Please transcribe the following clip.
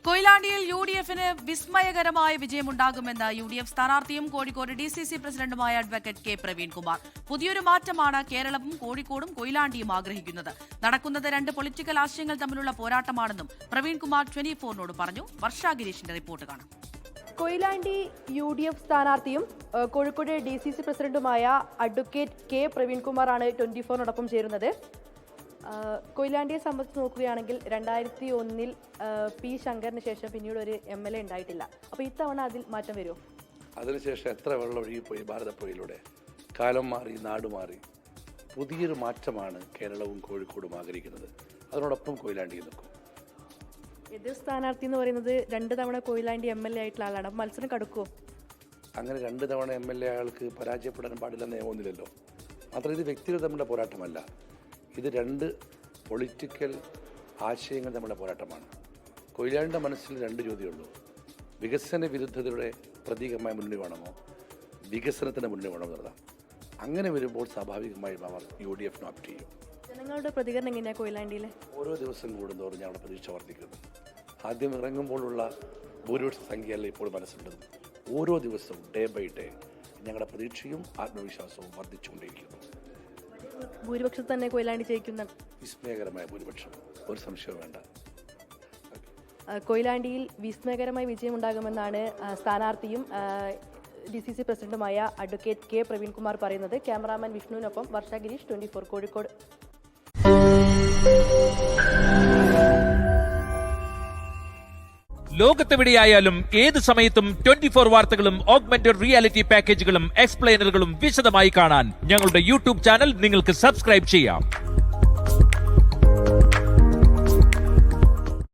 കൊയിലാണ്ടിയിൽ യു.ഡി.എഫിന് വിസ്മയകരമായ വിജയമുണ്ടാകുമെന്ന് UDF സ്ഥാനാർത്ഥിയും Kozhikode DCC പ്രസിഡന്റുമായ advocate K Praveenkumar. പുതിയൊരു മാറ്റമാണ് കേരളവും കോഴിക്കോടും കൊയിലാണ്ടിയും ആഗ്രഹിക്കുന്നത്. നടക്കുന്നത് രണ്ട് പൊളിറ്റിക്കൽ ആശയങ്ങൾ തമ്മിലുള്ള പോരാട്ടമാണെന്നും പ്രവീൺകുമാർ 24നോട് പറഞ്ഞു. വർഷ ഗിരീഷിന്റെ റിപ്പോർട്ട് കാണാം. കൊയിലാണ്ടി യു.ഡി.എഫ് സ്ഥാനാർത്ഥിയും കോഴിക്കോട് ഡി.സി.സി പ്രസിഡന്റുമായ അഡ്വക്കേറ്റ് കെ പ്രവീൺകുമാറാണ് 24നോടൊപ്പം ചേരുന്നത്. കൊയിലാണ്ടിയെ സംബന്ധിച്ച് നോക്കുകയാണെങ്കിൽ 2001 പി ശങ്കറിന് ശേഷം പിന്നീട് ഒരു MLA ഉണ്ടായിട്ടില്ല. അപ്പോൾ ഇത്തവണ അതിൽ മാറ്റം വരുമോ? അതിനുശേഷം എത്ര വെള്ളം ഒഴുകിപ്പോയി ഭാരതപ്പുഴയിലൂടെ. കാലം മാറി, നാട് മാറി. പുതിയൊരു മാറ്റമാണ് കേരളവും കോഴിക്കോടും ആഗ്രഹിക്കുന്നത്. അതിനോടൊപ്പം കൊയിലാണ്ടി നിൽക്കും. എതിർ സ്ഥാനാർത്ഥി എന്ന് പറയുന്നത് 2 തവണ കൊയിലാണ്ടി MLA ആയിട്ടുള്ള ആളാണ്. അപ്പോൾ മത്സരം കടുക്കുമോ? അങ്ങനെ 2 തവണ MLA ആൾക്ക് പരാജയപ്പെടാൻ പാടില്ലെന്ന് നിയമമൊന്നുമില്ലല്ലോ. മാത്രം ഇത് വ്യക്തികൾ തമ്മിലുള്ള പോരാട്ടമല്ല. ഇത് 2 പൊളിറ്റിക്കൽ ആശയങ്ങൾ തമ്മിലുള്ള പോരാട്ടമാണ്. കൊയിലാണ്ടിയുടെ മനസ്സിൽ 2 ചോദ്യമുള്ളൂ. വികസന വിരുദ്ധതയുടെ പ്രതീകമായ മുന്നണി വേണമോ, വികസനത്തിൻ്റെ മുന്നണി വേണമോ എന്നുള്ളതാണ്. അങ്ങനെ വരുമ്പോൾ സ്വാഭാവികമായും അവർ UDF ഓപ്റ്റ് ചെയ്യും. ജനങ്ങളുടെ പ്രതികരണം എങ്ങനെയാണ് കൊയിലാണ്ടിയിൽ? ഓരോ ദിവസം കൂടുന്തോറും ഞങ്ങളുടെ പ്രതീക്ഷ വർദ്ധിക്കുന്നു. ആദ്യം ഇറങ്ങുമ്പോഴുള്ള ഭൂരിപക്ഷ സംഖ്യയല്ല ഇപ്പോൾ മനസ്സിലുള്ളത്. ഓരോ ദിവസവും ഡേ ബൈ ഡേ ഞങ്ങളുടെ പ്രതീക്ഷയും ആത്മവിശ്വാസവും വർദ്ധിച്ചുകൊണ്ടിരിക്കുന്നു. ഭൂരിപക്ഷം തന്നെ കൊയിലാണ്ടി ജയിക്കുന്ന വിസ്മയകരമായ ഭൂരിപക്ഷം, ഒരു സംശയവും വേണ്ട. കൊയിലാണ്ടിയിൽ വിസ്മയകരമായ വിജയം ഉണ്ടാകുമെന്നാണ് സ്ഥാനാർത്ഥിയും DCC പ്രസിഡന്റുമായ അഡ്വക്കേറ്റ് കെ പ്രവീൺകുമാർ പറയുന്നത്. ക്യാമറാമാൻ വിഷ്ണുവിനൊപ്പം വർഷ ഗിരീഷ്, 24 കോഴിക്കോട്. ലോകത്തെവിടെയായാലും ഏത് സമയത്തും 24 വാർത്തകളും ഓഗ്മെന്റഡ് റിയാലിറ്റി പാക്കേജുകളും എക്സ്പ്ലെയിനറുകളും വിശദമായി കാണാൻ ഞങ്ങളുടെ യൂട്യൂബ് ചാനൽ നിങ്ങൾക്ക് സബ്സ്ക്രൈബ് ചെയ്യാം.